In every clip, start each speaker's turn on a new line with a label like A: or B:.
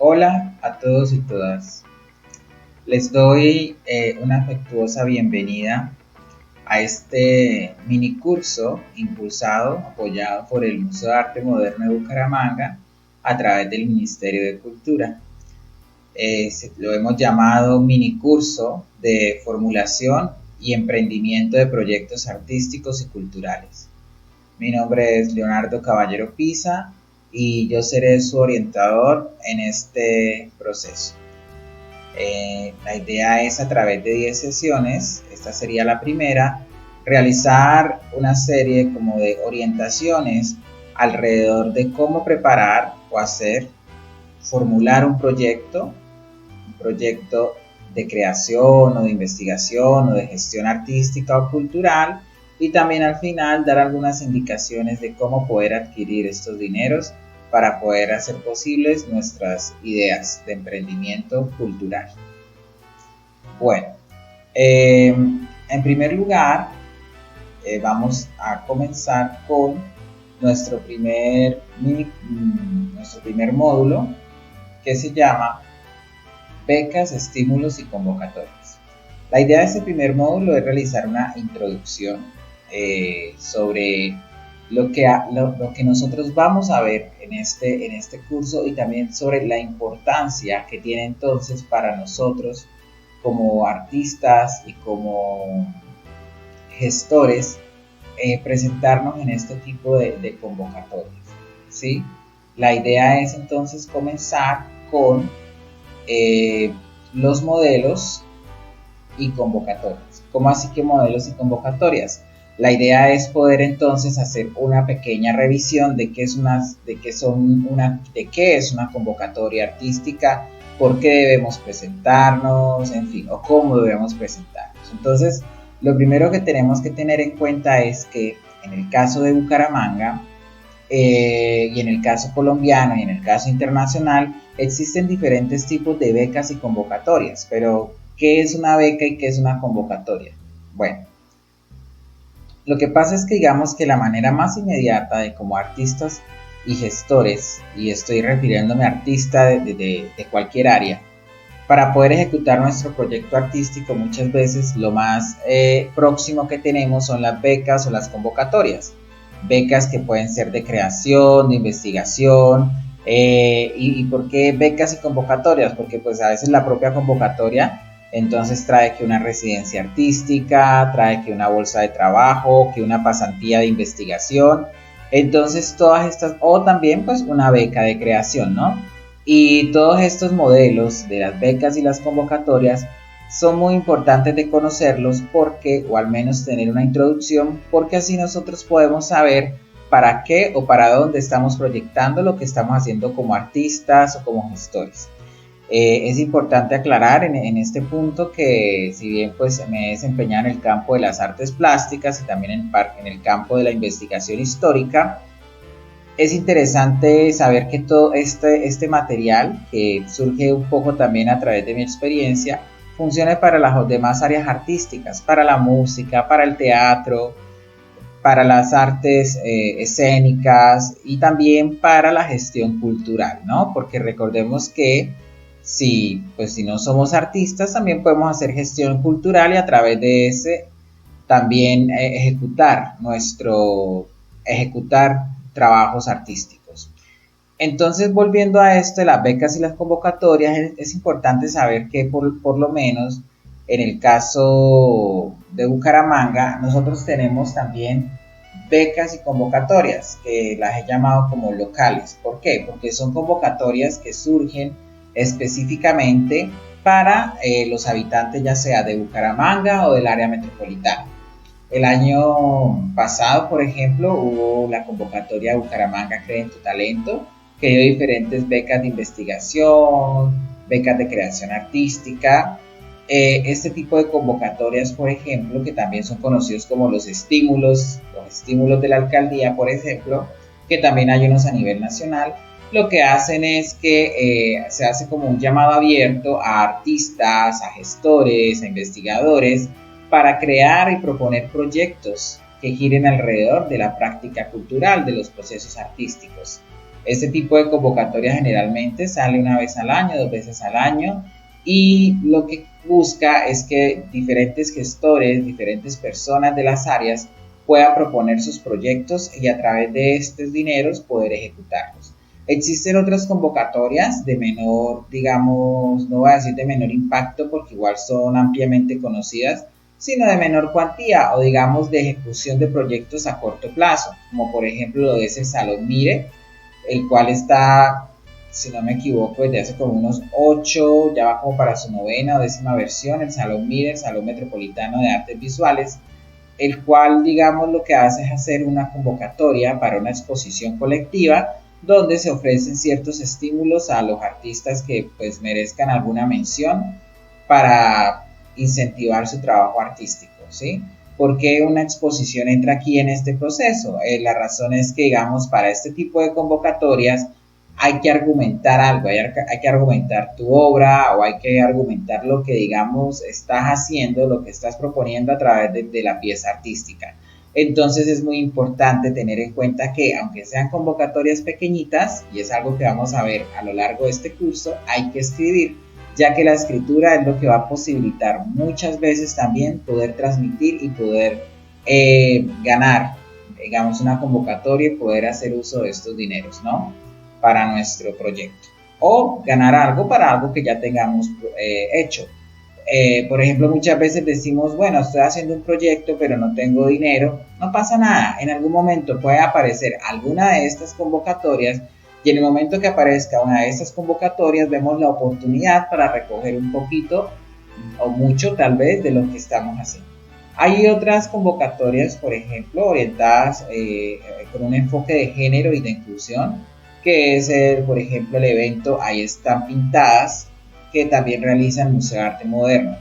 A: Hola a todos y todas. Les doy una afectuosa bienvenida a este mini curso impulsado, apoyado por el Museo de Arte Moderno de Bucaramanga a través del Ministerio de Cultura. Lo hemos llamado mini curso de formulación y emprendimiento de proyectos artísticos y culturales. Mi nombre es Leonardo Caballero Pisa y yo seré su orientador en este proceso. La idea es, a través de 10 sesiones, esta sería la primera, realizar una serie como de orientaciones alrededor de cómo preparar o hacer, formular un proyecto de creación o de investigación o de gestión artística o cultural, y también al final dar algunas indicaciones de cómo poder adquirir estos dineros para poder hacer posibles nuestras ideas de emprendimiento cultural. Bueno, en primer lugar, vamos a comenzar con nuestro primer módulo, que se llama becas, estímulos y convocatorias. La idea de este primer módulo es realizar una introducción sobre lo que nosotros vamos a ver en este curso, y también sobre la importancia que tiene entonces para nosotros como artistas y como gestores presentarnos en este tipo de convocatorias, ¿sí? La idea es entonces comenzar con los modelos y convocatorias. ¿Cómo así que modelos y convocatorias? La idea es poder entonces hacer una pequeña revisión de qué es una convocatoria artística, por qué debemos presentarnos, en fin, o cómo debemos presentarnos. Entonces, lo primero que tenemos que tener en cuenta es que en el caso de Bucaramanga, y en el caso colombiano y en el caso internacional, existen diferentes tipos de becas y convocatorias. Pero, ¿qué es una beca y qué es una convocatoria? Bueno, lo que pasa es que digamos que la manera más inmediata de, como artistas y gestores, y estoy refiriéndome a artistas de cualquier área, para poder ejecutar nuestro proyecto artístico, muchas veces lo más próximo que tenemos son las becas o las convocatorias. Becas que pueden ser de creación, de investigación. ¿Y por qué becas y convocatorias? Porque pues a veces la propia convocatoria entonces trae que una residencia artística, trae que una bolsa de trabajo, que una pasantía de investigación. Entonces todas estas, o también pues una beca de creación, ¿no? Y todos estos modelos de las becas y las convocatorias son muy importantes de conocerlos, porque, o al menos tener una introducción, porque así nosotros podemos saber para qué o para dónde estamos proyectando lo que estamos haciendo como artistas o como gestores. Es importante aclarar en este punto que, si bien pues me he desempeñado en el campo de las artes plásticas y también en el campo de la investigación histórica, es interesante saber que todo este material, que surge un poco también a través de mi experiencia, funciona para las demás áreas artísticas, para la música, para el teatro, para las artes escénicas y también para la gestión cultural, ¿no? Porque recordemos que si no somos artistas, también podemos hacer gestión cultural y a través de ese también ejecutar trabajos artísticos. Entonces, volviendo a esto de las becas y las convocatorias, es importante saber que por lo menos en el caso de Bucaramanga, nosotros tenemos también becas y convocatorias, que las he llamado como locales. ¿Por qué? Porque son convocatorias que surgen específicamente para los habitantes, ya sea de Bucaramanga o del área metropolitana. El año pasado, por ejemplo, hubo la convocatoria Bucaramanga Cree en tu Talento, que dio diferentes becas de investigación, becas de creación artística. Este tipo de convocatorias, por ejemplo, que también son conocidos como los estímulos de la alcaldía, por ejemplo, que también hay unos a nivel nacional, lo que hacen es que se hace como un llamado abierto a artistas, a gestores, a investigadores, para crear y proponer proyectos que giren alrededor de la práctica cultural, de los procesos artísticos. Este tipo de convocatoria generalmente sale una vez al año, 2 veces al año, y lo que busca es que diferentes gestores, diferentes personas de las áreas puedan proponer sus proyectos y a través de estos dineros poder ejecutarlos. Existen otras convocatorias de menor, digamos, no voy a decir de menor impacto porque igual son ampliamente conocidas, sino de menor cuantía o digamos de ejecución de proyectos a corto plazo, como por ejemplo lo es el Salón Mire, el cual está, si no me equivoco, desde hace como unos 8, ya va como para su 9ª o 10ª versión, el Salón Mire, el Salón Metropolitano de Artes Visuales, el cual, digamos, lo que hace es hacer una convocatoria para una exposición colectiva donde se ofrecen ciertos estímulos a los artistas que pues merezcan alguna mención para incentivar su trabajo artístico, ¿sí? ¿Por qué una exposición entra aquí en este proceso? La razón es que, digamos, para este tipo de convocatorias hay que argumentar algo, hay que argumentar tu obra o hay que argumentar lo que, digamos, estás haciendo, lo que estás proponiendo a través de la pieza artística. Entonces es muy importante tener en cuenta que aunque sean convocatorias pequeñitas, y es algo que vamos a ver a lo largo de este curso, hay que escribir, ya que la escritura es lo que va a posibilitar muchas veces también poder transmitir y poder ganar, digamos, una convocatoria y poder hacer uso de estos dineros, ¿no? Para nuestro proyecto. O ganar algo para algo que ya tengamos hecho. Por ejemplo, muchas veces decimos, bueno, estoy haciendo un proyecto pero no tengo dinero. No pasa nada, en algún momento puede aparecer alguna de estas convocatorias y en el momento que aparezca una de estas convocatorias vemos la oportunidad para recoger un poquito o mucho tal vez de lo que estamos haciendo. Hay otras convocatorias, por ejemplo, orientadas con un enfoque de género y de inclusión, que es, por ejemplo, el evento Ahí Están Pintadas, que también realiza el Museo de Arte Moderno.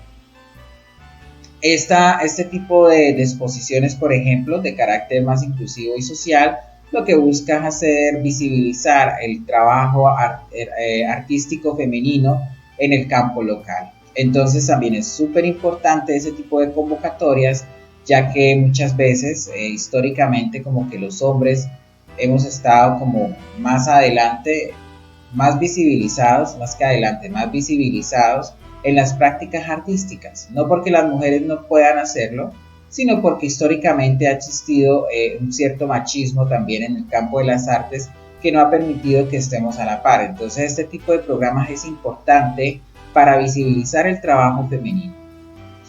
A: Este tipo de exposiciones, por ejemplo, de carácter más inclusivo y social, lo que busca es hacer visibilizar el trabajo artístico femenino en el campo local. Entonces también es súper importante ese tipo de convocatorias, ya que muchas veces históricamente como que los hombres hemos estado como más adelante, más visibilizados, más que adelante, más visibilizados en las prácticas artísticas, no porque las mujeres no puedan hacerlo, sino porque históricamente ha existido un cierto machismo también en el campo de las artes que no ha permitido que estemos a la par. Entonces este tipo de programas es importante para visibilizar el trabajo femenino,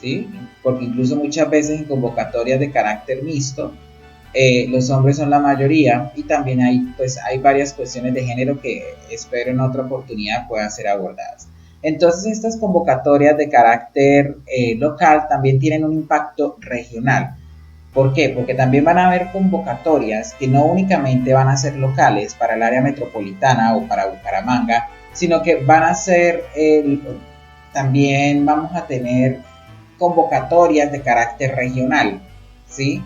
A: ¿sí? Porque incluso muchas veces en convocatorias de carácter mixto, los hombres son la mayoría y también hay varias cuestiones de género que espero en otra oportunidad puedan ser abordadas. Entonces estas convocatorias de carácter local también tienen un impacto regional. ¿Por qué? Porque también van a haber convocatorias que no únicamente van a ser locales para el área metropolitana o para Bucaramanga, sino que van a ser, también vamos a tener convocatorias de carácter regional, ¿sí?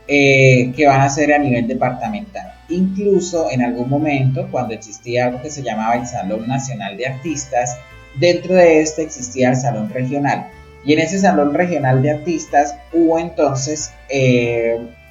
A: Que van a ser a nivel departamental. Incluso en algún momento, cuando existía algo que se llamaba el Salón Nacional de Artistas, dentro de este existía el Salón Regional. Y en ese Salón Regional de Artistas hubo entonces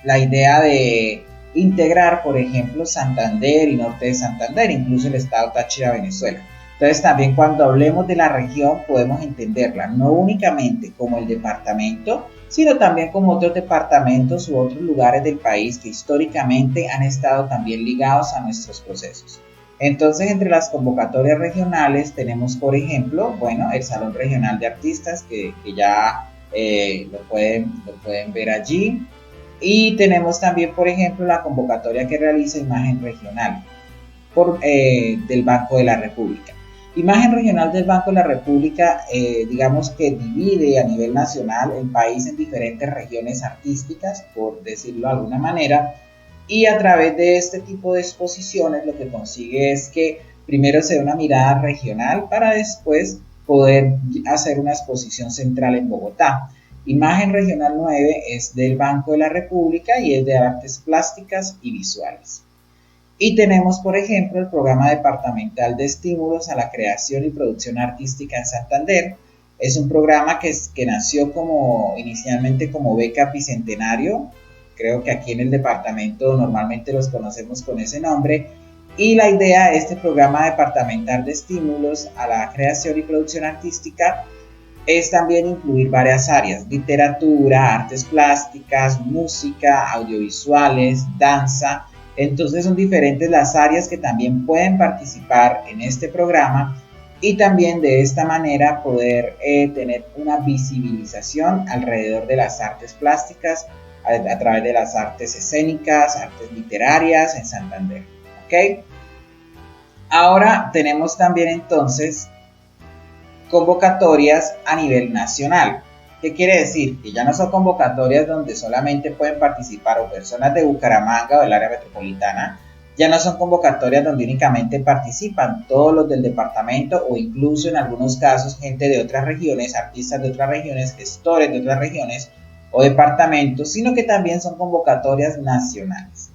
A: la idea de integrar, por ejemplo, Santander y Norte de Santander, incluso el estado Táchira, Venezuela. Entonces también cuando hablemos de la región podemos entenderla no únicamente como el departamento, sino también como otros departamentos u otros lugares del país que históricamente han estado también ligados a nuestros procesos. Entonces, entre las convocatorias regionales tenemos, por ejemplo, bueno, el Salón Regional de Artistas, que ya lo pueden ver allí. Y tenemos también, por ejemplo, la convocatoria que realiza Imagen Regional del Banco de la República. Imagen Regional del Banco de la República, digamos que divide a nivel nacional el país en diferentes regiones artísticas, por decirlo de alguna manera, y a través de este tipo de exposiciones lo que consigue es que primero se dé una mirada regional para después poder hacer una exposición central en Bogotá. Imagen Regional 9 es del Banco de la República y es de artes plásticas y visuales. Y tenemos, por ejemplo, el Programa Departamental de Estímulos a la Creación y Producción Artística en Santander. Es un programa que nació inicialmente como beca Bicentenario. Creo que aquí en el departamento normalmente los conocemos con ese nombre. Y la idea de este programa departamental de estímulos a la creación y producción artística es también incluir varias áreas: literatura, artes plásticas, música, audiovisuales, danza. Entonces son diferentes las áreas que también pueden participar en este programa, y también de esta manera poder tener una visibilización alrededor de las artes plásticas a través de las artes escénicas, artes literarias en Santander. ¿Ok? Ahora tenemos también entonces convocatorias a nivel nacional. ¿Qué quiere decir? Que ya no son convocatorias donde solamente pueden participar o personas de Bucaramanga o del área metropolitana, ya no son convocatorias donde únicamente participan todos los del departamento o incluso en algunos casos gente de otras regiones, artistas de otras regiones, gestores de otras regiones o departamentos, sino que también son convocatorias nacionales.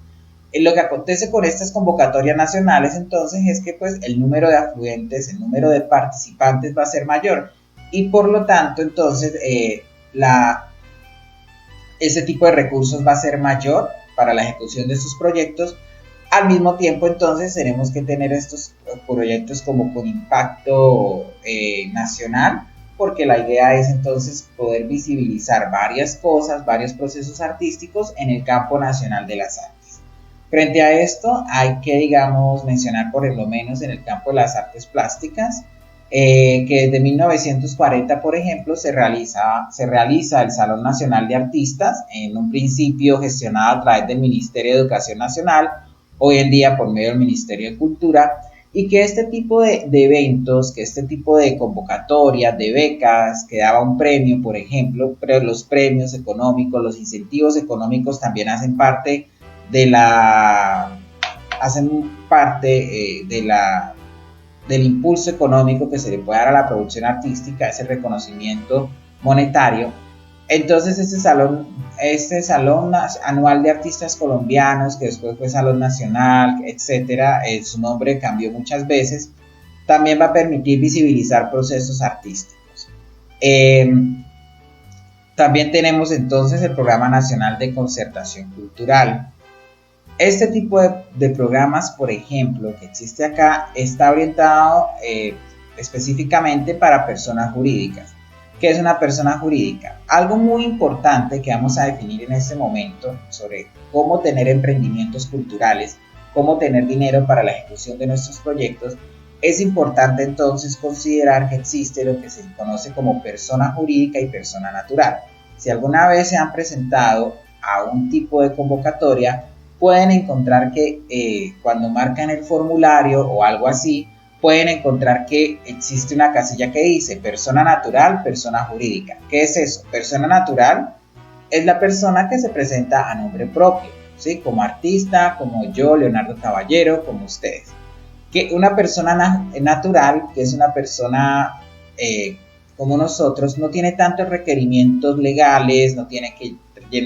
A: Lo que acontece con estas convocatorias nacionales entonces es que pues el número de afluentes, el número de participantes va a ser mayor, y por lo tanto entonces ese tipo de recursos va a ser mayor para la ejecución de estos proyectos. Al mismo tiempo entonces tenemos que tener estos proyectos como con impacto nacional, porque la idea es entonces poder visibilizar varias cosas, varios procesos artísticos en el campo nacional de las artes. Frente a esto hay que, digamos, mencionar por lo menos en el campo de las artes plásticas, que desde 1940, por ejemplo, se realiza el Salón Nacional de Artistas, en un principio gestionado a través del Ministerio de Educación Nacional, hoy en día por medio del Ministerio de Cultura, y que este tipo de eventos, que este tipo de convocatorias, de becas, que daba un premio, por ejemplo, pero los premios económicos, los incentivos económicos también hacen parte del impulso económico que se le puede dar a la producción artística, ese reconocimiento monetario. Entonces este salón anual de artistas colombianos, que después fue Salón Nacional, etcétera, su nombre cambió muchas veces, también va a permitir visibilizar procesos artísticos. También tenemos entonces el Programa Nacional de Concertación Cultural. Este tipo de programas, por ejemplo, que existe acá, está orientado específicamente para personas jurídicas. ¿Qué es una persona jurídica? Algo muy importante que vamos a definir en este momento sobre cómo tener emprendimientos culturales, cómo tener dinero para la ejecución de nuestros proyectos. Es importante entonces considerar que existe lo que se conoce como persona jurídica y persona natural. Si alguna vez se han presentado a un tipo de convocatoria, pueden encontrar que cuando marcan el formulario o algo así, pueden encontrar que existe una casilla que dice persona natural, persona jurídica. ¿Qué es eso? Persona natural es la persona que se presenta a nombre propio, ¿sí? Como artista, como yo, Leonardo Caballero, como ustedes. Que una persona natural, que es una persona como nosotros, no tiene tantos requerimientos legales, no tiene que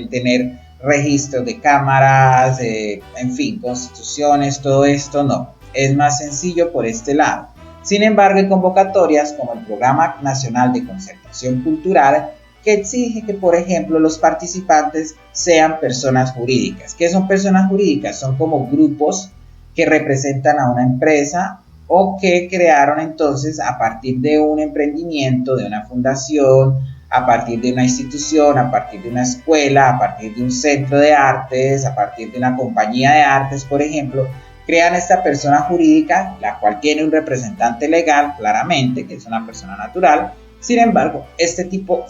A: tener registros de cámaras, en fin, constituciones, todo esto no. Es más sencillo por este lado. Sin embargo, hay convocatorias como el Programa Nacional de Concertación Cultural que exige que, por ejemplo, los participantes sean personas jurídicas. ¿Qué son personas jurídicas? Son como grupos que representan a una empresa o que crearon entonces a partir de un emprendimiento, de una fundación, a partir de una institución, a partir de una escuela, a partir de un centro de artes, a partir de una compañía de artes, por ejemplo, crean esta persona jurídica, la cual tiene un representante legal, claramente, que es una persona natural. Sin embargo, este tipo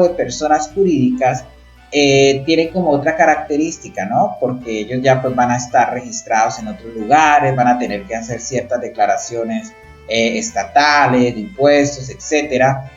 A: de personas jurídicas tienen como otra característica, ¿no? Porque ellos ya pues van a estar registrados en otros lugares, van a tener que hacer ciertas declaraciones estatales, de impuestos, etcétera.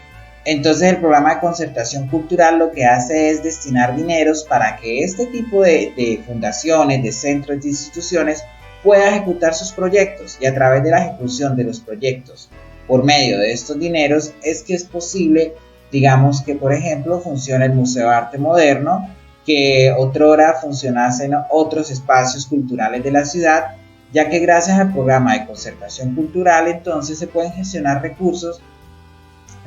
A: Entonces el programa de concertación cultural lo que hace es destinar dineros para que este tipo de fundaciones, de centros, de instituciones pueda ejecutar sus proyectos, y a través de la ejecución de los proyectos por medio de estos dineros es que es posible, digamos, que por ejemplo funcione el Museo de Arte Moderno, que otrora funcionasen otros espacios culturales de la ciudad, ya que gracias al programa de concertación cultural entonces se pueden gestionar recursos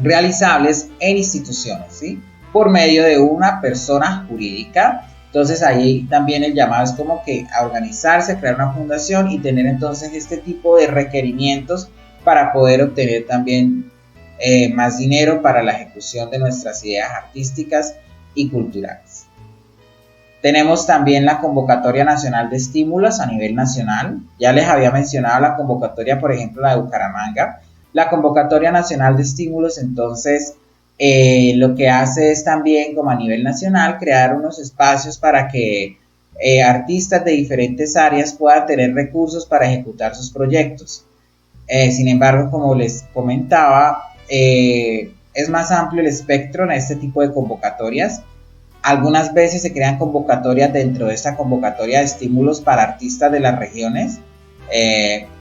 A: realizables en instituciones, ¿sí? Por medio de una persona jurídica Entonces ahí también el llamado es como que a organizarse, crear una fundación y tener entonces este tipo de requerimientos para poder obtener también más dinero para la ejecución de nuestras ideas artísticas y culturales. Tenemos también la convocatoria nacional de estímulos a nivel nacional. Ya les había mencionado la convocatoria, por ejemplo, la de Bucaramanga. La convocatoria nacional de estímulos, entonces, lo que hace es también, como a nivel nacional, crear unos espacios para que artistas de diferentes áreas puedan tener recursos para ejecutar sus proyectos. Sin embargo, como les comentaba, es más amplio el espectro en este tipo de convocatorias. Algunas veces se crean convocatorias dentro de esta convocatoria de estímulos para artistas de las regiones.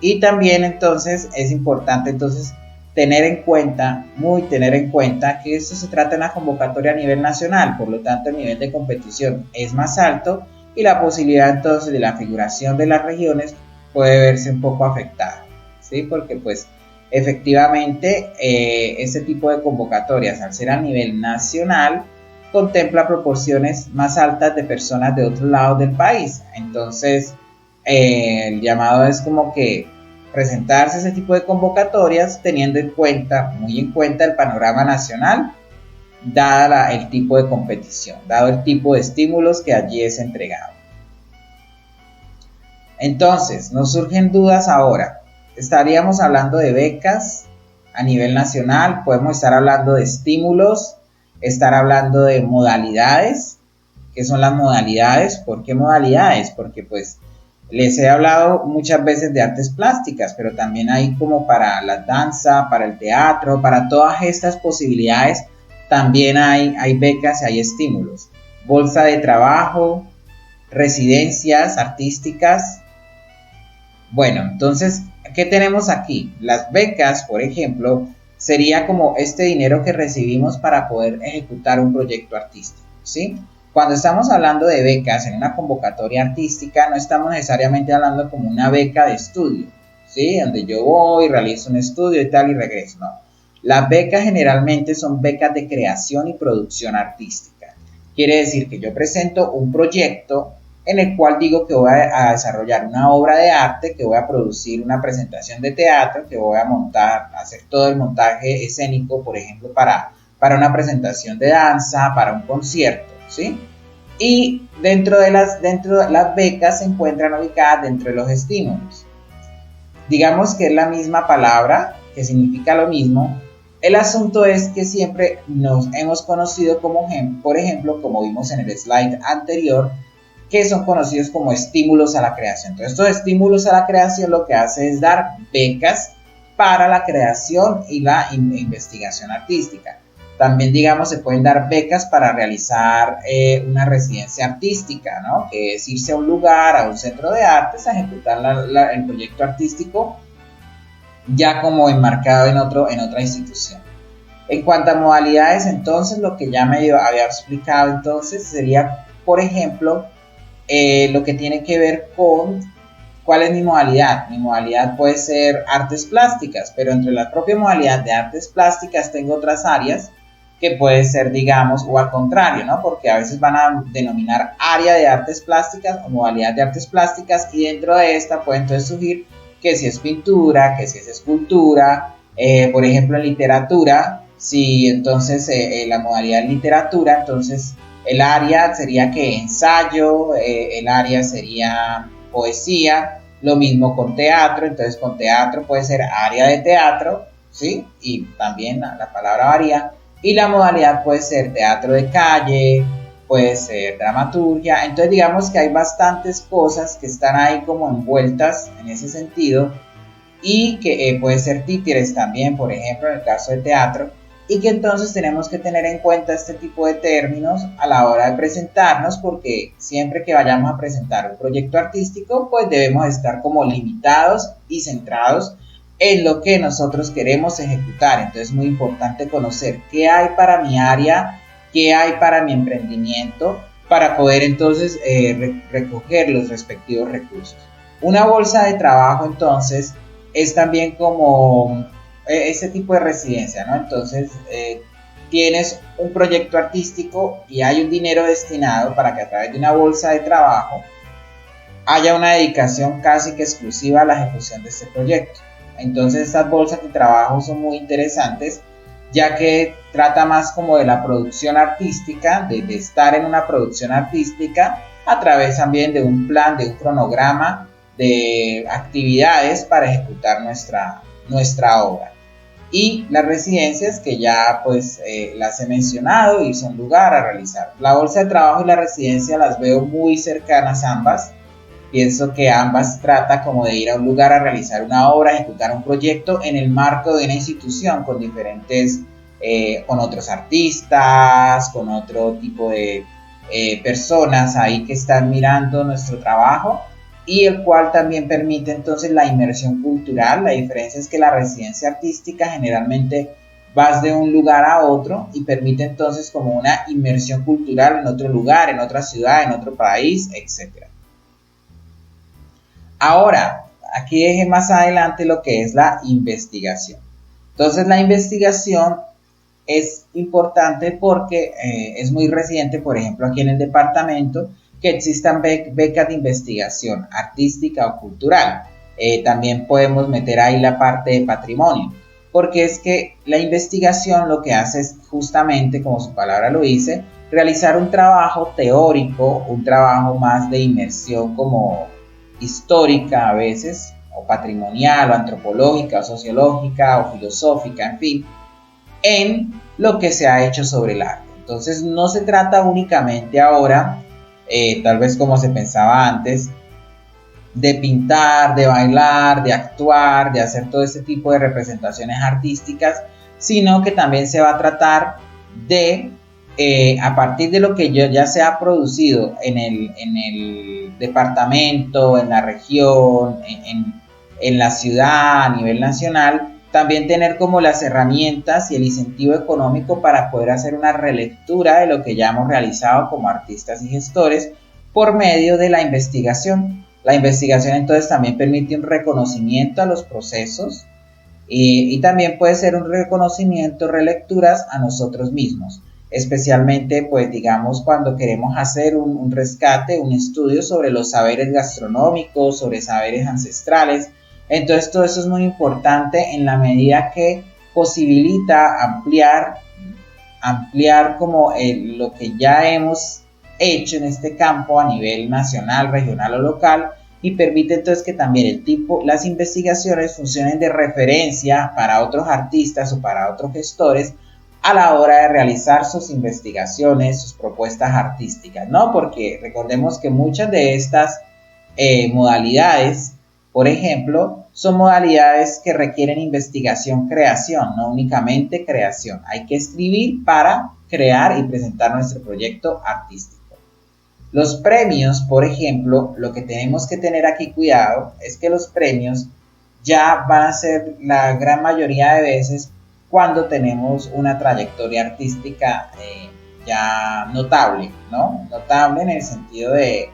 A: Y también entonces es importante entonces tener en cuenta que esto se trata de una convocatoria a nivel nacional, por lo tanto el nivel de competición es más alto y la posibilidad entonces de la figuración de las regiones puede verse un poco afectada, ¿sí? Porque pues efectivamente este tipo de convocatorias al ser a nivel nacional contempla proporciones más altas de personas de otros lados del país. Entonces, el llamado es como que presentarse ese tipo de convocatorias teniendo en cuenta, muy en cuenta el panorama nacional, dada el tipo de competición, dado el tipo de estímulos que allí es entregado. Entonces, nos surgen dudas ahora. Estaríamos hablando de becas a nivel nacional, podemos estar hablando de estímulos, estar hablando de modalidades. ¿Qué son las modalidades? ¿Por qué modalidades? Porque pues les he hablado muchas veces de artes plásticas, pero también hay como para la danza, para el teatro, para todas estas posibilidades también hay becas y hay estímulos. Bolsa de trabajo, residencias artísticas. Bueno, entonces, ¿qué tenemos aquí? Las becas, por ejemplo, sería como este dinero que recibimos para poder ejecutar un proyecto artístico, ¿sí? Cuando estamos hablando de becas en una convocatoria artística, no estamos necesariamente hablando como una beca de estudio, ¿sí? Donde yo voy, realizo un estudio y tal y regreso, no. Las becas generalmente son becas de creación y producción artística. Quiere decir que yo presento un proyecto en el cual digo que voy a desarrollar una obra de arte, que voy a producir una presentación de teatro, que voy a montar, hacer todo el montaje escénico, por ejemplo, para una presentación de danza, para un concierto, ¿sí? Y dentro de las becas se encuentran ubicadas dentro de los estímulos. Digamos que es la misma palabra, que significa lo mismo. El asunto es que siempre nos hemos conocido como, por ejemplo, como vimos en el slide anterior, que son conocidos como estímulos a la creación. Entonces, estos estímulos a la creación lo que hace es dar becas para la creación y la investigación artística. También, digamos, se pueden dar becas para realizar una residencia artística, ¿no? Que es irse a un lugar, a un centro de artes, a ejecutar el proyecto artístico ya como enmarcado en otra institución. En cuanto a modalidades, entonces, lo que ya me había explicado entonces sería, por ejemplo, lo que tiene que ver con cuál es mi modalidad. Mi modalidad puede ser artes plásticas, pero entre la propia modalidad de artes plásticas tengo otras áreas que puede ser, digamos, o al contrario, ¿no? Porque a veces van a denominar área de artes plásticas o modalidad de artes plásticas y dentro de esta puede entonces surgir que si es pintura, que si es escultura, por ejemplo en literatura, si entonces la modalidad de literatura, entonces el área sería que ensayo, el área sería poesía, lo mismo con teatro, entonces con teatro puede ser área de teatro, ¿sí? Y también la palabra varía, y la modalidad puede ser teatro de calle, puede ser dramaturgia, entonces digamos que hay bastantes cosas que están ahí como envueltas en ese sentido, y que puede ser títeres también, por ejemplo, en el caso de teatro, y que entonces tenemos que tener en cuenta este tipo de términos a la hora de presentarnos, porque siempre que vayamos a presentar un proyecto artístico, pues debemos estar como limitados y centrados en lo que nosotros queremos ejecutar. Entonces es muy importante conocer qué hay para mi área, qué hay para mi emprendimiento, para poder entonces recoger los respectivos recursos. Una bolsa de trabajo entonces es también como este tipo de residencia, ¿no? Entonces, tienes un proyecto artístico y hay un dinero destinado para que a través de una bolsa de trabajo haya una dedicación casi que exclusiva a la ejecución de este proyecto. Entonces estas bolsas de trabajo son muy interesantes, ya que trata más como de la producción artística, de estar en una producción artística a través también de un plan, de un cronograma de actividades para ejecutar nuestra obra. Y las residencias que ya pues las he mencionado y son lugar a realizar. La bolsa de trabajo y la residencia las veo muy cercanas ambas. Pienso que ambas trata como de ir a un lugar a realizar una obra, ejecutar un proyecto en el marco de una institución con diferentes, con otros artistas, con otro tipo de personas ahí que están mirando nuestro trabajo, y el cual también permite entonces la inmersión cultural. La diferencia es que la residencia artística generalmente vas de un lugar a otro y permite entonces como una inmersión cultural en otro lugar, en otra ciudad, en otro país, etc. Ahora, aquí dejé más adelante lo que es la investigación. Entonces la investigación es importante porque es muy reciente, por ejemplo, aquí en el departamento, que existan becas de investigación artística o cultural. También podemos meter ahí la parte de patrimonio, porque es que la investigación lo que hace es justamente, como su palabra lo dice, realizar un trabajo teórico, un trabajo más de inmersión como histórica a veces, o patrimonial, o antropológica, o sociológica, o filosófica, en fin, en lo que se ha hecho sobre el arte. Entonces no se trata únicamente ahora, tal vez como se pensaba antes, de pintar, de bailar, de actuar, de hacer todo este tipo de representaciones artísticas, sino que también se va a tratar de, a partir de lo que ya se ha producido en el departamento, en la región, en la ciudad, a nivel nacional, también tener como las herramientas y el incentivo económico para poder hacer una relectura de lo que ya hemos realizado como artistas y gestores por medio de la investigación. La investigación entonces también permite un reconocimiento a los procesos y también puede ser un reconocimiento, relecturas a nosotros mismos, especialmente pues digamos cuando queremos hacer un rescate, un estudio sobre los saberes gastronómicos, sobre saberes ancestrales. Entonces todo eso es muy importante en la medida que posibilita ampliar como lo que ya hemos hecho en este campo a nivel nacional, regional o local, y permite entonces que también las investigaciones funcionen de referencia para otros artistas o para otros gestores a la hora de realizar sus investigaciones, sus propuestas artísticas, ¿no? Porque recordemos que muchas de estas modalidades, por ejemplo, son modalidades que requieren investigación, creación, no únicamente creación. Hay que escribir para crear y presentar nuestro proyecto artístico. Los premios, por ejemplo, lo que tenemos que tener aquí cuidado es que los premios ya van a ser la gran mayoría de veces cuando tenemos una trayectoria artística ya notable, ¿no? Notable en el sentido de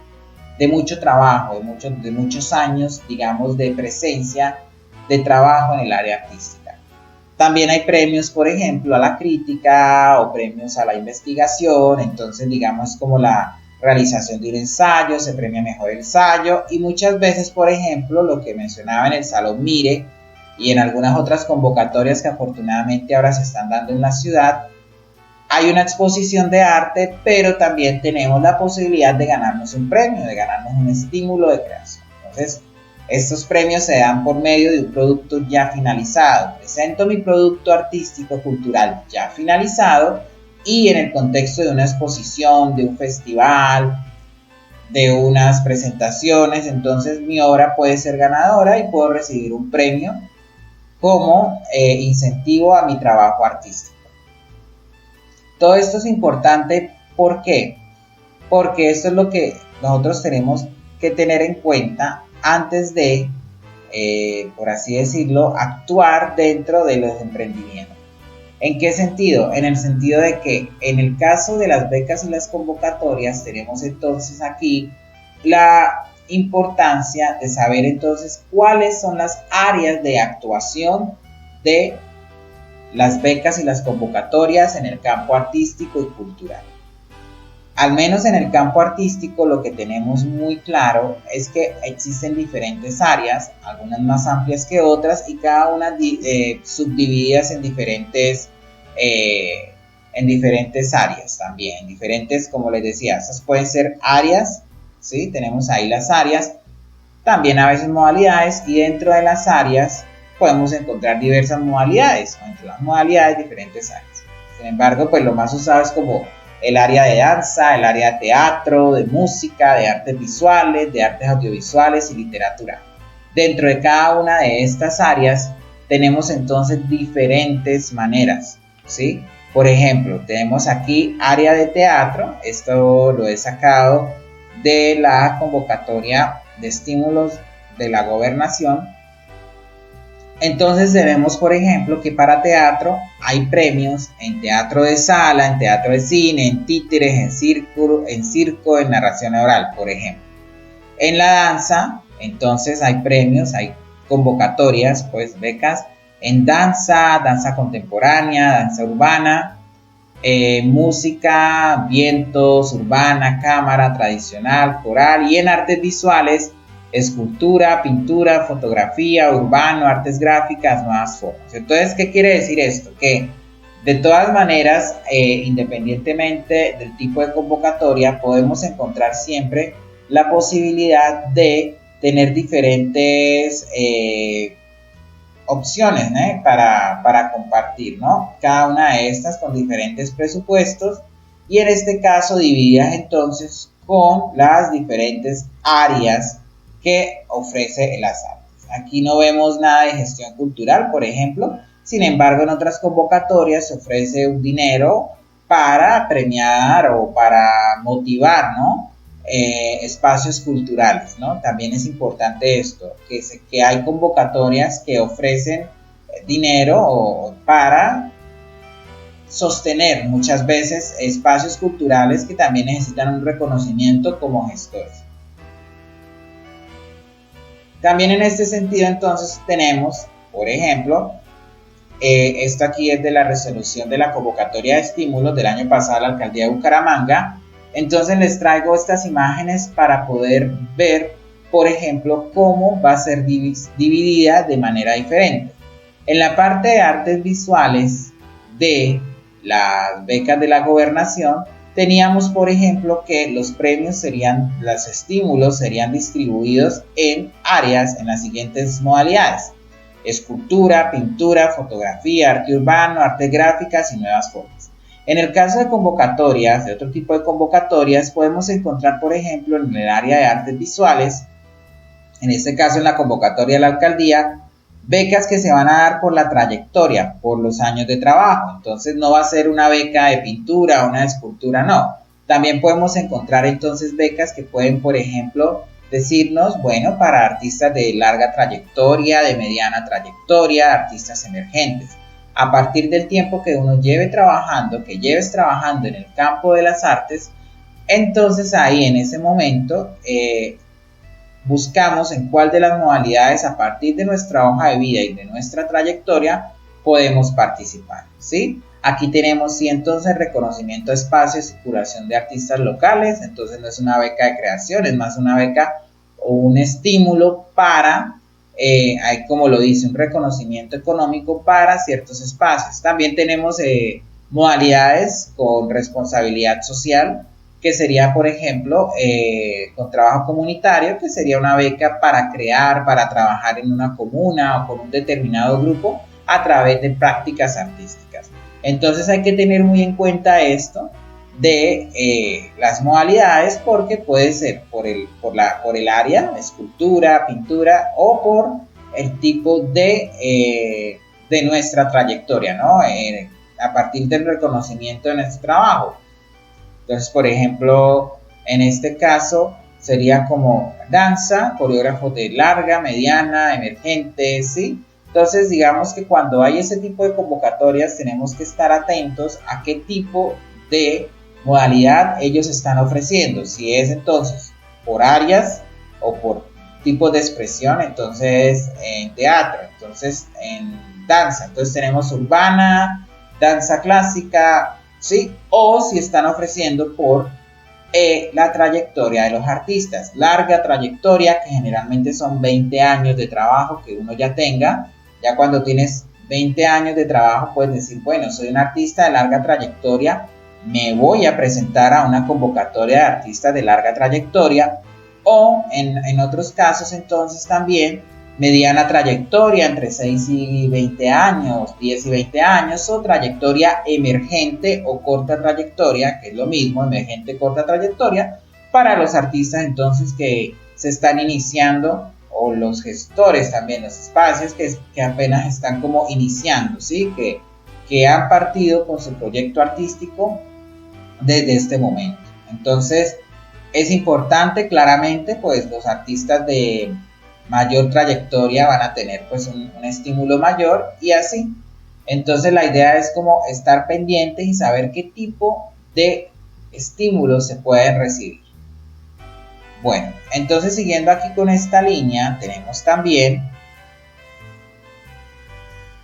A: mucho trabajo, de muchos años, digamos, de presencia, de trabajo en el área artística. También hay premios, por ejemplo, a la crítica o premios a la investigación, entonces digamos como la realización de un ensayo, se premia mejor el ensayo, y muchas veces, por ejemplo, lo que mencionaba en el Salón Mire y en algunas otras convocatorias que afortunadamente ahora se están dando en la ciudad, hay una exposición de arte, pero también tenemos la posibilidad de ganarnos un premio, de ganarnos un estímulo de creación. Entonces, estos premios se dan por medio de un producto ya finalizado. Presento mi producto artístico cultural ya finalizado y en el contexto de una exposición, de un festival, de unas presentaciones, entonces mi obra puede ser ganadora y puedo recibir un premio como incentivo a mi trabajo artístico. Todo esto es importante, ¿por qué? Porque esto es lo que nosotros tenemos que tener en cuenta antes de, por así decirlo, actuar dentro de los emprendimientos. ¿En qué sentido? En el sentido de que en el caso de las becas y las convocatorias tenemos entonces aquí la importancia de saber entonces cuáles son las áreas de actuación de las becas y las convocatorias en el campo artístico y cultural. Al menos en el campo artístico lo que tenemos muy claro es que existen diferentes áreas, algunas más amplias que otras y cada una subdivididas en diferentes áreas también, diferentes, como les decía, esas pueden ser áreas, ¿sí? Tenemos ahí las áreas, también a veces modalidades, y dentro de las áreas podemos encontrar diversas modalidades, o entre las modalidades diferentes áreas. Sin embargo, pues lo más usado es como el área de danza, el área de teatro, de música, de artes visuales, de artes audiovisuales y literatura. Dentro de cada una de estas áreas tenemos entonces diferentes maneras, ¿sí? Por ejemplo, tenemos aquí área de teatro, esto lo he sacado de la convocatoria de estímulos de la gobernación. Entonces vemos, por ejemplo, que para teatro hay premios en teatro de sala, en teatro de cine, en títeres, en circo, en narración oral, por ejemplo. En la danza, entonces hay premios, hay convocatorias, pues becas en danza, danza contemporánea, danza urbana, música, vientos, urbana, cámara, tradicional, coral, y en artes visuales, escultura, pintura, fotografía, urbano, artes gráficas, nuevas formas. Entonces, ¿qué quiere decir esto? Que de todas maneras, independientemente del tipo de convocatoria, podemos encontrar siempre la posibilidad de tener diferentes opciones, ¿no? para compartir, ¿no? Cada una de estas con diferentes presupuestos y en este caso divididas entonces con las diferentes áreas que ofrece las artes. Aquí no vemos nada de gestión cultural, por ejemplo. Sin embargo, en otras convocatorias se ofrece un dinero para premiar o para motivar, ¿no? Espacios culturales, ¿no? También es importante esto, que hay convocatorias que ofrecen dinero para sostener muchas veces espacios culturales que también necesitan un reconocimiento como gestores. También en este sentido entonces tenemos, por ejemplo, esto aquí es de la resolución de la convocatoria de estímulos del año pasado a la alcaldía de Bucaramanga. Entonces les traigo estas imágenes para poder ver, por ejemplo, cómo va a ser dividida de manera diferente. En la parte de artes visuales de las becas de la gobernación, teníamos, por ejemplo, que los premios los estímulos serían distribuidos en áreas en las siguientes modalidades: escultura, pintura, fotografía, arte urbano, artes gráficas y nuevas formas. En el caso de convocatorias, de otro tipo de convocatorias, podemos encontrar, por ejemplo, en el área de artes visuales, en este caso en la convocatoria de la alcaldía, becas que se van a dar por la trayectoria, por los años de trabajo. Entonces no va a ser una beca de pintura o una de escultura, no. También podemos encontrar entonces becas que pueden, por ejemplo, decirnos, bueno, para artistas de larga trayectoria, de mediana trayectoria, artistas emergentes. A partir del tiempo que uno lleves trabajando en el campo de las artes, entonces ahí en ese momento buscamos en cuál de las modalidades a partir de nuestra hoja de vida y de nuestra trayectoria podemos participar, ¿sí? Aquí tenemos sí entonces reconocimiento de espacios y curación de artistas locales, entonces no es una beca de creación, es más una beca o un estímulo para, hay como lo dice, un reconocimiento económico para ciertos espacios. También tenemos modalidades con responsabilidad social, que sería, por ejemplo, con trabajo comunitario, que sería una beca para crear, para trabajar en una comuna o con un determinado grupo a través de prácticas artísticas. Entonces hay que tener muy en cuenta esto de las modalidades, porque puede ser por el área, escultura, pintura, o por el tipo de nuestra trayectoria, ¿no? A partir del reconocimiento de nuestro trabajo. Entonces, por ejemplo, en este caso sería como danza, coreógrafos de larga, mediana, emergente, ¿sí? Entonces, digamos que cuando hay ese tipo de convocatorias tenemos que estar atentos a qué tipo de modalidad ellos están ofreciendo. Si es entonces por áreas o por tipos de expresión, entonces en teatro, entonces en danza. Entonces tenemos urbana, danza clásica, ¿sí? O si están ofreciendo por la trayectoria de los artistas, larga trayectoria, que generalmente son 20 años de trabajo que uno ya tenga. Ya cuando tienes 20 años de trabajo puedes decir, bueno, soy un artista de larga trayectoria, me voy a presentar a una convocatoria de artistas de larga trayectoria. O en otros casos entonces también mediana trayectoria, entre 6 y 20 años, 10 y 20 años, o trayectoria emergente o corta trayectoria, que es lo mismo, emergente, corta trayectoria, para los artistas entonces que se están iniciando, o los gestores también, los espacios que apenas están como iniciando, ¿sí? Que han partido con su proyecto artístico desde este momento. Entonces, es importante, claramente, pues los artistas de mayor trayectoria van a tener pues un estímulo mayor y así. Entonces la idea es como estar pendientes y saber qué tipo de estímulos se pueden recibir. Bueno, entonces siguiendo aquí con esta línea, tenemos también,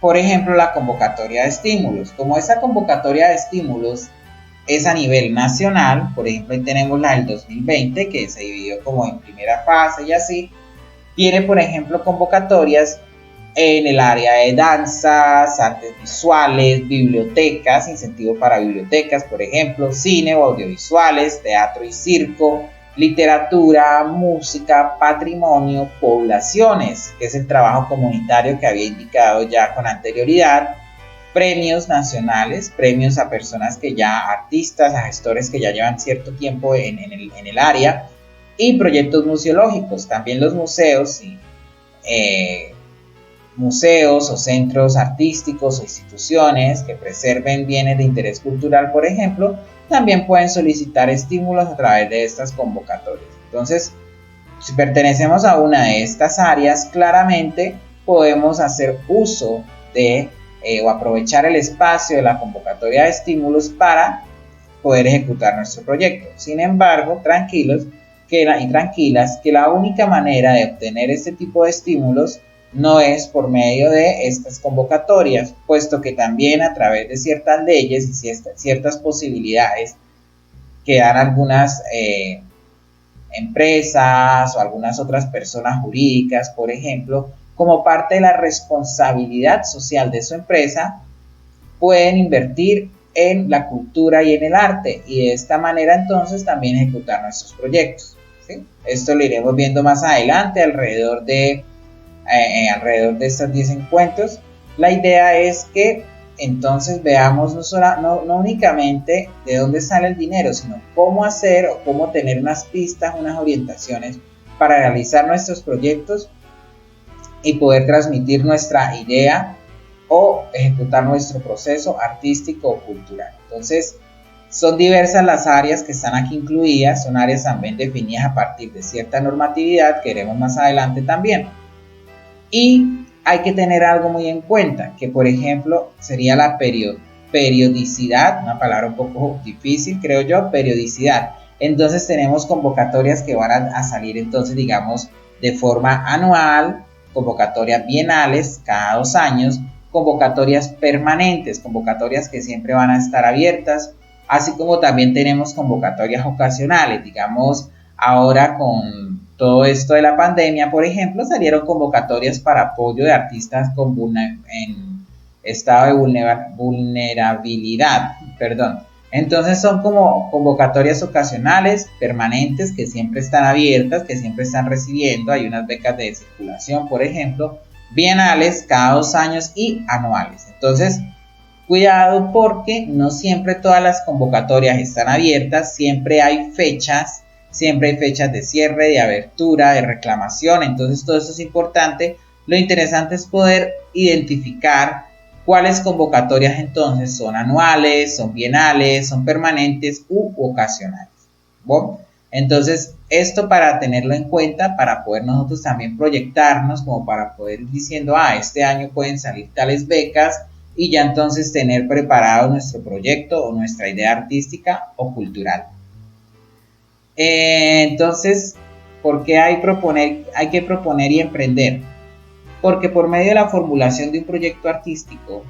A: por ejemplo, la convocatoria de estímulos. Como esa convocatoria de estímulos es a nivel nacional, por ejemplo, ahí tenemos la del 2020, que se dividió como en primera fase y así. Tiene, por ejemplo, convocatorias en el área de danzas, artes visuales, bibliotecas, incentivo para bibliotecas, por ejemplo, cine o audiovisuales, teatro y circo, literatura, música, patrimonio, poblaciones, que es el trabajo comunitario que había indicado ya con anterioridad, premios nacionales, premios a personas que ya, artistas, a gestores que ya llevan cierto tiempo en el área, y proyectos museológicos, también los museos, museos o centros artísticos o instituciones que preserven bienes de interés cultural, por ejemplo, también pueden solicitar estímulos a través de estas convocatorias. Entonces, si pertenecemos a una de estas áreas, claramente podemos hacer uso de o aprovechar el espacio de la convocatoria de estímulos para poder ejecutar nuestro proyecto. Sin embargo, tranquilos y tranquilas, que la única manera de obtener este tipo de estímulos no es por medio de estas convocatorias, puesto que también a través de ciertas leyes y ciertas posibilidades que dan algunas empresas o algunas otras personas jurídicas, por ejemplo, como parte de la responsabilidad social de su empresa, pueden invertir en la cultura y en el arte, y de esta manera entonces también ejecutar nuestros proyectos, ¿sí? Esto lo iremos viendo más adelante alrededor de estos 10 encuentros. La idea es que entonces veamos no únicamente de dónde sale el dinero, sino cómo hacer o cómo tener unas pistas, unas orientaciones para realizar nuestros proyectos y poder transmitir nuestra idea o ejecutar nuestro proceso artístico o cultural. Entonces, son diversas las áreas que están aquí incluidas, son áreas también definidas a partir de cierta normatividad que veremos más adelante también. Y hay que tener algo muy en cuenta, que por ejemplo sería la periodicidad, una palabra un poco difícil creo yo, periodicidad. Entonces tenemos convocatorias que van a salir entonces digamos de forma anual, convocatorias bienales cada 2 años, convocatorias permanentes, convocatorias que siempre van a estar abiertas, así como también tenemos convocatorias ocasionales, digamos ahora con todo esto de la pandemia, por ejemplo, salieron convocatorias para apoyo de artistas en estado de vulnerabilidad, perdón. Entonces son como convocatorias ocasionales, permanentes, que siempre están abiertas, que siempre están recibiendo. Hay unas becas de circulación, por ejemplo, bienales cada 2 años y anuales. Entonces, cuidado porque no siempre todas las convocatorias están abiertas, siempre hay fechas de cierre, de abertura, de reclamación, entonces todo eso es importante. Lo interesante es poder identificar cuáles convocatorias entonces son anuales, son bienales, son permanentes u ocasionales. ¿Bueno? Entonces esto para tenerlo en cuenta, para poder nosotros también proyectarnos, como para poder ir diciendo, este año pueden salir tales becas y ya entonces tener preparado nuestro proyecto o nuestra idea artística o cultural. Entonces, ¿por qué hay que proponer y emprender? porque por medio de la formulación de un proyecto artístico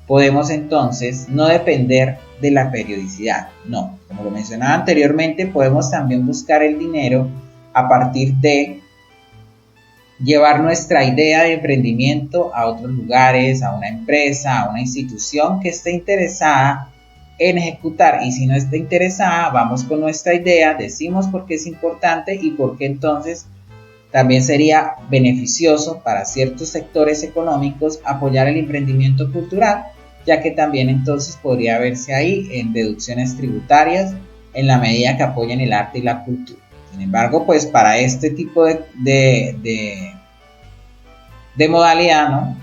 A: podemos entonces no depender de la periodicidad. No, como lo mencionaba anteriormente, podemos también buscar el dinero a partir de llevar nuestra idea de emprendimiento a otros lugares, a una empresa, a una institución que esté interesada en ejecutar. Y si no está interesada, vamos con nuestra idea, decimos por qué es importante y por qué entonces también sería beneficioso para ciertos sectores económicos apoyar el emprendimiento cultural, ya que también entonces podría verse ahí en deducciones tributarias en la medida que apoyen el arte y la cultura. Sin embargo, pues para este tipo de modalidad, ¿no?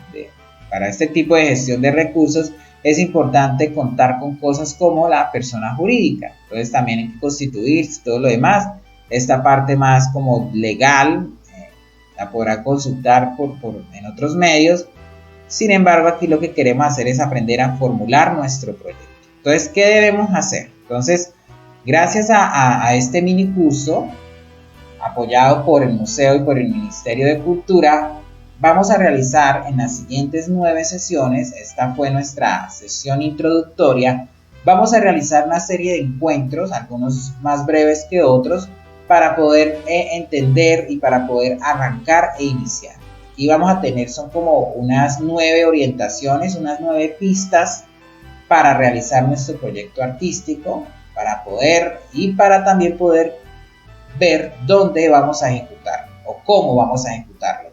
A: Para este tipo de gestión de recursos es importante contar con cosas como la persona jurídica. Entonces también hay que constituirse, todo lo demás. Esta parte más como legal la podrá consultar en otros medios. Sin embargo, aquí lo que queremos hacer es aprender a formular nuestro proyecto. Entonces, ¿qué debemos hacer? Entonces, gracias a este mini curso, apoyado por el museo y por el Ministerio de Cultura, vamos a realizar en las siguientes 9 sesiones, esta fue nuestra sesión introductoria, vamos a realizar una serie de encuentros, algunos más breves que otros, para poder entender y para poder arrancar e iniciar. Aquí vamos a tener, son como unas 9 orientaciones, unas 9 pistas para realizar nuestro proyecto artístico, para poder y para también poder ver dónde vamos a ejecutarlo o cómo vamos a ejecutarlo.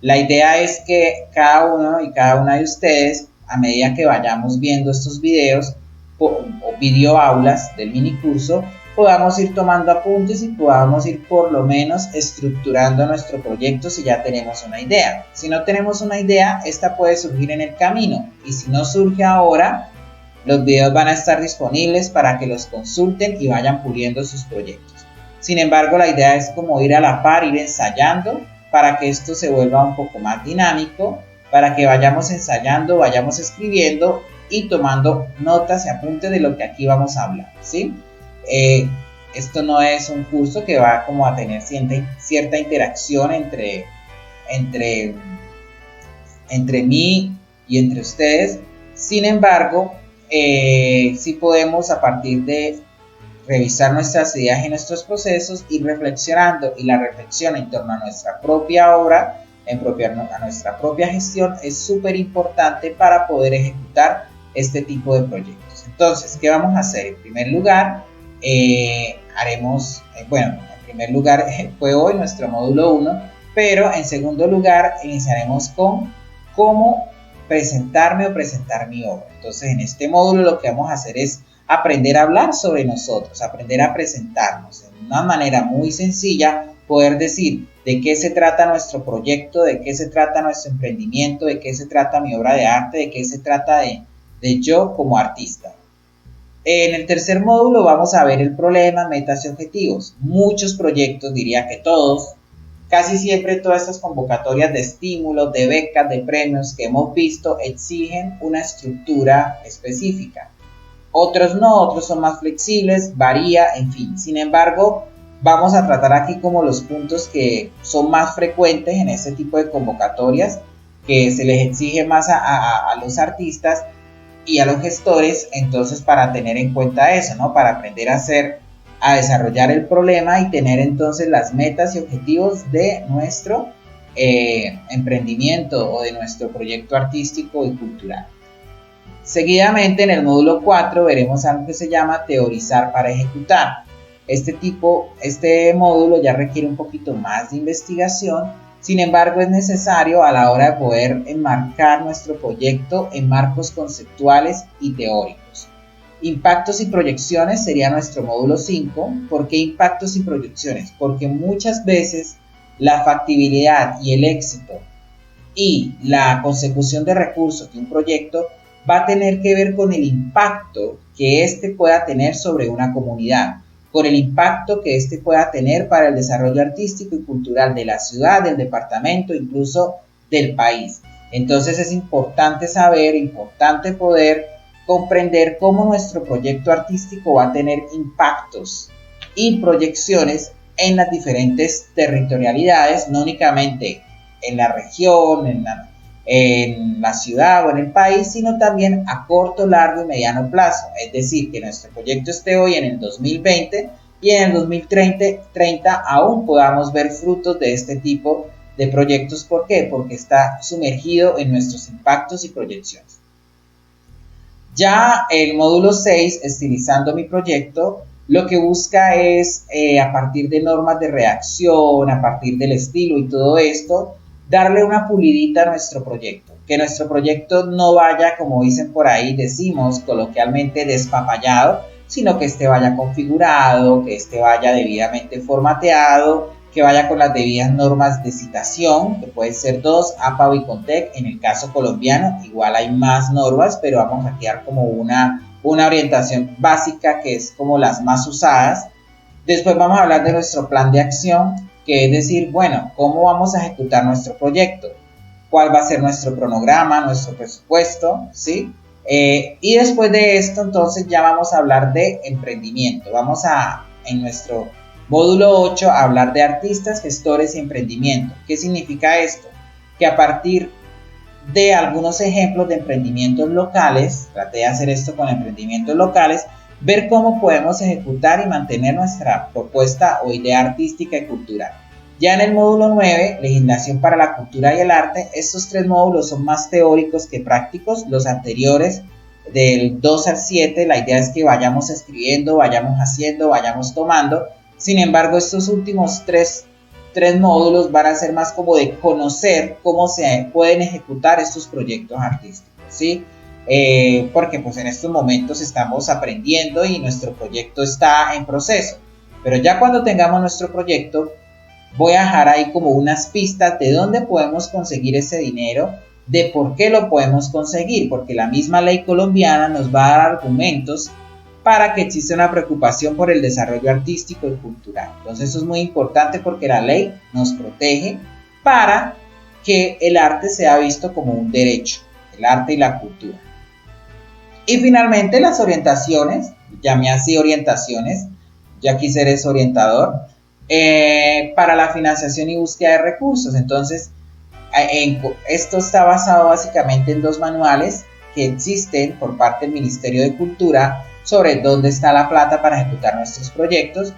A: La idea es que cada uno y cada una de ustedes, a medida que vayamos viendo estos videos o videoaulas del mini curso, podamos ir tomando apuntes y podamos ir por lo menos estructurando nuestro proyecto si ya tenemos una idea. Si no tenemos una idea, esta puede surgir en el camino, y si no surge ahora, los videos van a estar disponibles para que los consulten y vayan puliendo sus proyectos. Sin embargo, la idea es como ir a la par, ir ensayando para que esto se vuelva un poco más dinámico, para que vayamos ensayando, vayamos escribiendo y tomando notas y apuntes de lo que aquí vamos a hablar, ¿sí? Esto no es un curso que va como a tener cierta interacción entre mí y entre ustedes. Sin embargo, sí podemos, a partir de revisar nuestras ideas y nuestros procesos, ir reflexionando, y la reflexión en torno a nuestra propia obra, a nuestra propia gestión, es súper importante para poder ejecutar este tipo de proyectos. Entonces, ¿qué vamos a hacer? En primer lugar, fue hoy nuestro módulo 1, pero en segundo lugar iniciaremos con cómo presentarme o presentar mi obra. Entonces, en este módulo lo que vamos a hacer es aprender a hablar sobre nosotros, aprender a presentarnos de una manera muy sencilla, poder decir de qué se trata nuestro proyecto, de qué se trata nuestro emprendimiento, de qué se trata mi obra de arte, de qué se trata de yo como artista. En el tercer módulo vamos a ver el problema, metas y objetivos. Muchos proyectos, diría que todos, casi siempre todas estas convocatorias de estímulos, de becas, de premios que hemos visto exigen una estructura específica. Otros no, otros son más flexibles, varía, en fin. Sin embargo, vamos a tratar aquí como los puntos que son más frecuentes en este tipo de convocatorias, que se les exige más a los artistas y a los gestores, entonces para tener en cuenta eso, ¿no? Para aprender a desarrollar el problema y tener entonces las metas y objetivos de nuestro emprendimiento o de nuestro proyecto artístico y cultural. Seguidamente, en el módulo 4 veremos algo que se llama teorizar para ejecutar. Este módulo ya requiere un poquito más de investigación. Sin embargo, es necesario a la hora de poder enmarcar nuestro proyecto en marcos conceptuales y teóricos. Impactos y proyecciones sería nuestro módulo 5. ¿Por qué impactos y proyecciones? Porque muchas veces la factibilidad y el éxito y la consecución de recursos de un proyecto va a tener que ver con el impacto que éste pueda tener sobre una comunidad, con el impacto que éste pueda tener para el desarrollo artístico y cultural de la ciudad, del departamento, incluso del país. Entonces es importante saber, importante poder comprender cómo nuestro proyecto artístico va a tener impactos y proyecciones en las diferentes territorialidades, no únicamente en la región, en la ciudad o en el país, sino también a corto, largo y mediano plazo. Es decir, que nuestro proyecto esté hoy en el 2020 y en el 2030 aún podamos ver frutos de este tipo de proyectos. ¿Por qué? Porque está sumergido en nuestros impactos y proyecciones. Ya el módulo 6, estilizando mi proyecto, lo que busca es, a partir de normas de redacción, a partir del estilo y todo esto, darle una pulidita a nuestro proyecto. Que nuestro proyecto no vaya, como dicen por ahí, decimos coloquialmente, despapallado, sino que este vaya configurado, que este vaya debidamente formateado, que vaya con las debidas normas de citación, que pueden ser 2, APA o ICONTEC. En el caso colombiano, igual hay más normas, pero vamos a quedar como una orientación básica, que es como las más usadas. Después vamos a hablar de nuestro plan de acción, que es decir, bueno, ¿cómo vamos a ejecutar nuestro proyecto? ¿Cuál va a ser nuestro cronograma, nuestro presupuesto? ¿Sí? Y después de esto, entonces ya vamos a hablar de emprendimiento. Vamos a, en nuestro módulo 8, a hablar de artistas, gestores y emprendimiento. ¿Qué significa esto? Que a partir de algunos ejemplos de emprendimientos locales, traté de hacer esto con emprendimientos locales, ver cómo podemos ejecutar y mantener nuestra propuesta o idea artística y cultural. Ya en el módulo 9, legislación para la cultura y el arte, estos 3 módulos son más teóricos que prácticos. Los anteriores, del 2 al 7, la idea es que vayamos escribiendo, vayamos haciendo, vayamos tomando. Sin embargo, estos últimos 3 módulos van a ser más como de conocer cómo se pueden ejecutar estos proyectos artísticos, ¿sí? Porque pues en estos momentos estamos aprendiendo y nuestro proyecto está en proceso. Pero ya cuando tengamos nuestro proyecto, voy a dejar ahí como unas pistas de dónde podemos conseguir ese dinero, de por qué lo podemos conseguir, porque la misma ley colombiana nos va a dar argumentos para que exista una preocupación por el desarrollo artístico y cultural. Entonces eso es muy importante porque la ley nos protege para que el arte sea visto como un derecho, el arte y la cultura. Y finalmente las orientaciones, llamé así orientaciones, ya aquí eres orientador, para la financiación y búsqueda de recursos. Entonces esto está basado básicamente en 2 manuales que existen por parte del Ministerio de Cultura sobre dónde está la plata para ejecutar nuestros proyectos,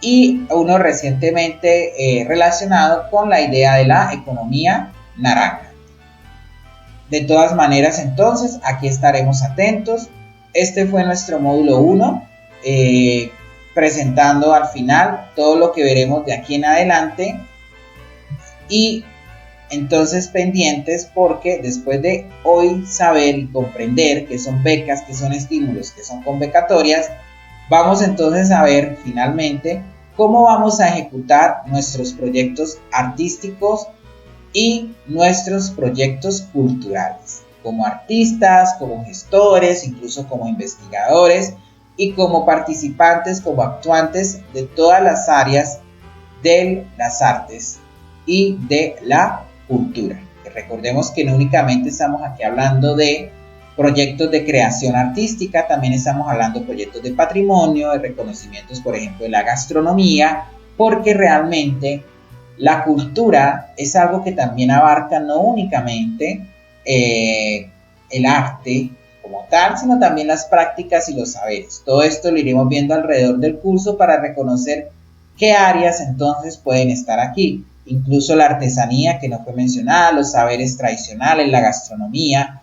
A: y uno recientemente relacionado con la idea de la economía naranja. De todas maneras, entonces, aquí estaremos atentos. Este fue nuestro módulo 1, presentando al final todo lo que veremos de aquí en adelante. Y entonces pendientes, porque después de hoy saber y comprender qué son becas, qué son estímulos, qué son convocatorias, vamos entonces a ver finalmente cómo vamos a ejecutar nuestros proyectos artísticos y nuestros proyectos culturales, como artistas, como gestores, incluso como investigadores y como participantes, como actuantes de todas las áreas de las artes y de la cultura. Recordemos que no únicamente estamos aquí hablando de proyectos de creación artística, también estamos hablando de proyectos de patrimonio, de reconocimientos, por ejemplo, de la gastronomía, porque realmente la cultura es algo que también abarca no únicamente el arte como tal, sino también las prácticas y los saberes. Todo esto lo iremos viendo alrededor del curso para reconocer qué áreas entonces pueden estar aquí. Incluso la artesanía, que no fue mencionada, los saberes tradicionales, la gastronomía,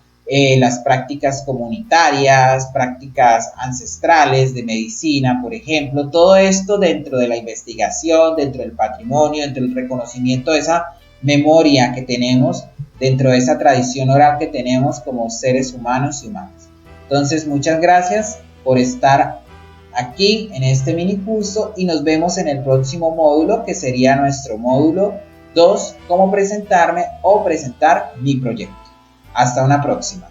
A: las prácticas comunitarias, prácticas ancestrales de medicina, por ejemplo. Todo esto dentro de la investigación, dentro del patrimonio, dentro del reconocimiento de esa memoria que tenemos, dentro de esa tradición oral que tenemos como seres humanos y humanas. Entonces, muchas gracias por estar aquí en este mini curso y nos vemos en el próximo módulo, que sería nuestro módulo 2, cómo presentarme o presentar mi proyecto. Hasta una próxima.